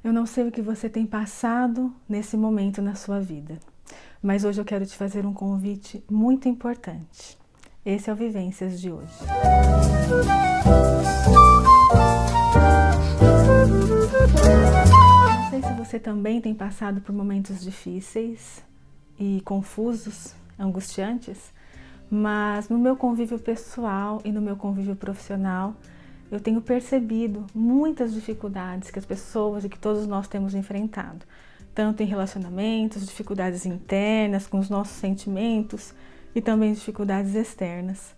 Eu não sei o que você tem passado nesse momento na sua vida, mas hoje eu quero te fazer um convite muito importante. Esse é o Vivências de hoje. Não sei se você também tem passado por momentos difíceis e confusos, angustiantes, mas no meu convívio pessoal e no meu convívio profissional, eu tenho percebido muitas dificuldades que as pessoas e que todos nós temos enfrentado, tanto em relacionamentos, dificuldades internas com os nossos sentimentos e também dificuldades externas.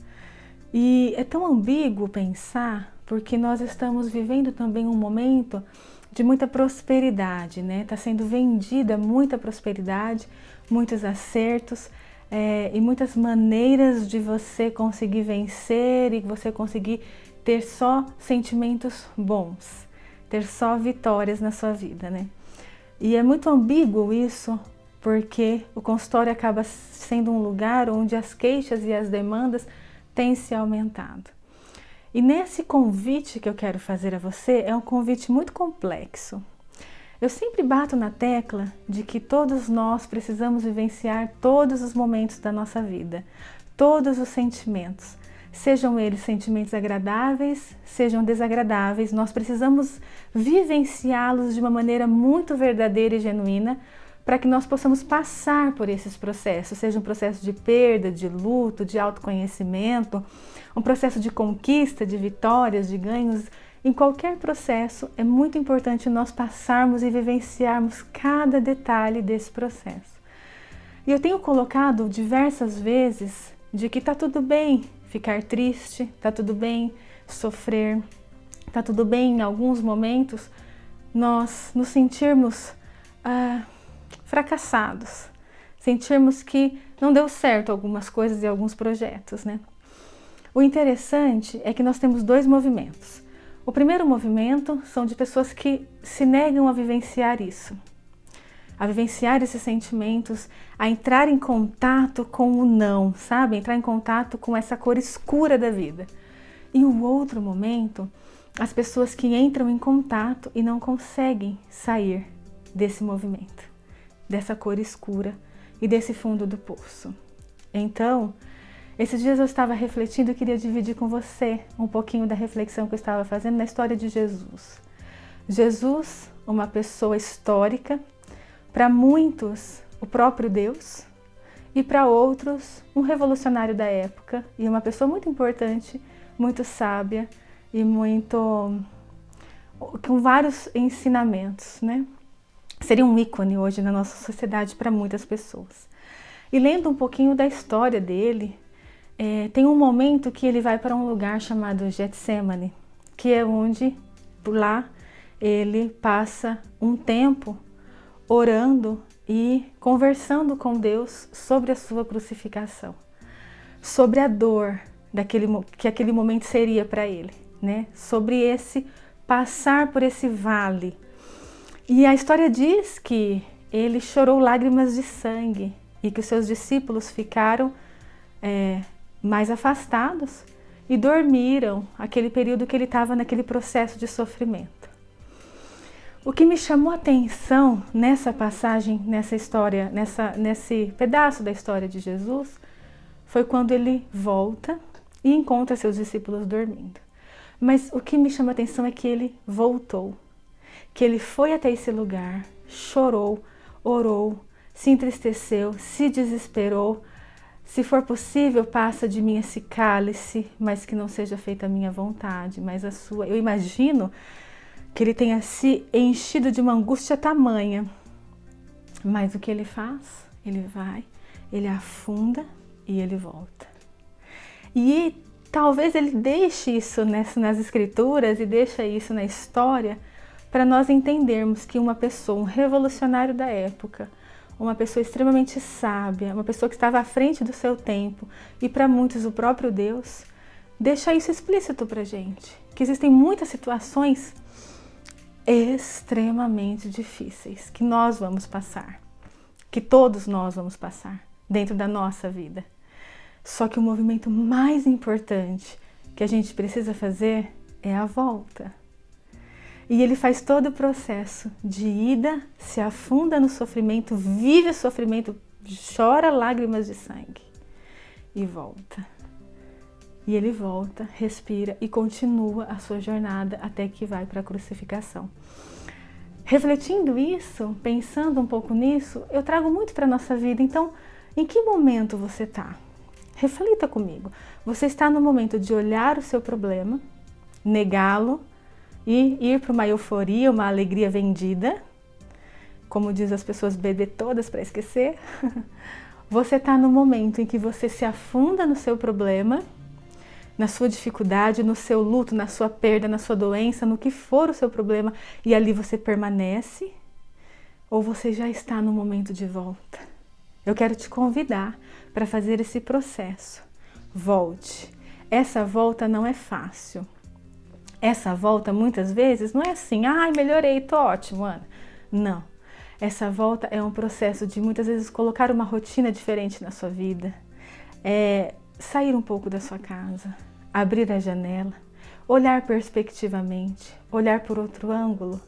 E é tão ambíguo pensar, porque nós estamos vivendo também um momento de muita prosperidade, né? Está sendo vendida muita prosperidade, muitos acertos e muitas maneiras de você conseguir vencer e você conseguir ter só sentimentos bons, ter só vitórias na sua vida, né? E é muito ambíguo isso, porque o consultório acaba sendo um lugar onde as queixas e as demandas têm se aumentado. E nesse convite que eu quero fazer a você, é um convite muito complexo. Eu sempre bato na tecla de que todos nós precisamos vivenciar todos os momentos da nossa vida, todos os sentimentos. Sejam eles sentimentos agradáveis, sejam desagradáveis, nós precisamos vivenciá-los de uma maneira muito verdadeira e genuína para que nós possamos passar por esses processos, seja um processo de perda, de luto, de autoconhecimento, um processo de conquista, de vitórias, de ganhos. Em qualquer processo, é muito importante nós passarmos e vivenciarmos cada detalhe desse processo. E eu tenho colocado diversas vezes de que está tudo bem ficar triste, está tudo bem sofrer, está tudo bem em alguns momentos nós nos sentirmos fracassados, sentirmos que não deu certo algumas coisas e alguns projetos, né? O interessante é que nós temos dois movimentos. O primeiro movimento são de pessoas que se negam a vivenciar isso, a vivenciar esses sentimentos, a entrar em contato com o não, sabe? Entrar em contato com essa cor escura da vida. E o outro momento, as pessoas que entram em contato e não conseguem sair desse movimento, dessa cor escura e desse fundo do poço. Então, esses dias eu estava refletindo e queria dividir com você um pouquinho da reflexão que eu estava fazendo na história de Jesus. Jesus, uma pessoa histórica, para muitos, o próprio Deus, e para outros, um revolucionário da época e uma pessoa muito importante, muito sábia e com vários ensinamentos, né? Seria um ícone hoje na nossa sociedade para muitas pessoas. E lendo um pouquinho da história dele, tem um momento que ele vai para um lugar chamado Getsemane, que é onde, por lá, ele passa um tempo orando e conversando com Deus sobre a sua crucificação, sobre a dor que aquele momento seria para ele, né? Sobre esse passar por esse vale. E a história diz que ele chorou lágrimas de sangue e que os seus discípulos ficaram mais afastados e dormiram aquele período que ele estava naquele processo de sofrimento. O que me chamou a atenção nessa passagem, nessa história, nesse pedaço da história de Jesus, foi quando ele volta e encontra seus discípulos dormindo. Mas o que me chama a atenção é que ele voltou, que ele foi até esse lugar, chorou, orou, se entristeceu, se desesperou. Se for possível, passa de mim esse cálice, mas que não seja feita a minha vontade, mas a sua. Eu imagino que ele tenha se enchido de uma angústia tamanha. Mas o que ele faz? Ele vai, ele afunda e ele volta. E talvez ele deixe isso nas escrituras e deixe isso na história para nós entendermos que uma pessoa, um revolucionário da época, uma pessoa extremamente sábia, uma pessoa que estava à frente do seu tempo e para muitos o próprio Deus, deixa isso explícito para a gente. Que existem muitas situações extremamente difíceis que nós vamos passar, que todos nós vamos passar dentro da nossa vida. Só que o movimento mais importante que a gente precisa fazer é a volta. E ele faz todo o processo de ida, se afunda no sofrimento, vive o sofrimento, chora lágrimas de sangue e volta. E ele volta, respira e continua a sua jornada até que vai para a crucificação. Refletindo isso, pensando um pouco nisso, eu trago muito para a nossa vida. Então, em que momento você está? Reflita comigo. Você está no momento de olhar o seu problema, negá-lo e ir para uma euforia, uma alegria vendida, como diz as pessoas, beber todas para esquecer. Você está no momento em que você se afunda no seu problema, na sua dificuldade, no seu luto, na sua perda, na sua doença, no que for o seu problema, e ali você permanece, ou você já está no momento de volta? Eu quero te convidar para fazer esse processo. Volte. Essa volta não é fácil. Essa volta, muitas vezes, não é assim, ai, melhorei, tô ótimo, Ana. Não. Essa volta é um processo de, muitas vezes, colocar uma rotina diferente na sua vida. Sair um pouco da sua casa, abrir a janela, olhar perspectivamente, olhar por outro ângulo,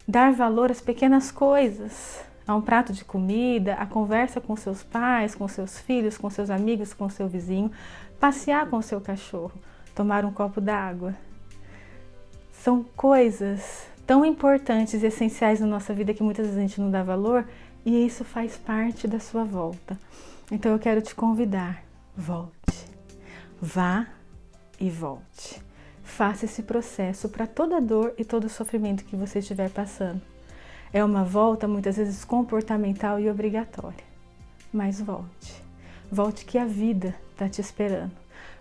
dar valor às pequenas coisas, a um prato de comida, a conversa com seus pais, com seus filhos, com seus amigos, com seu vizinho, passear com o seu cachorro, tomar um copo d'água. São coisas tão importantes e essenciais na nossa vida que muitas vezes a gente não dá valor, e isso faz parte da sua volta. Então eu quero te convidar. Volte, vá e volte. Faça esse processo para toda dor e todo sofrimento que você estiver passando. É uma volta muitas vezes comportamental e obrigatória, mas volte. Volte que a vida está te esperando.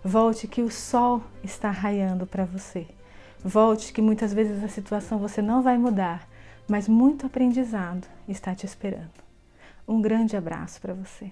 Volte que o sol está raiando para você. Volte que muitas vezes a situação você não vai mudar, mas muito aprendizado está te esperando. Um grande abraço para você.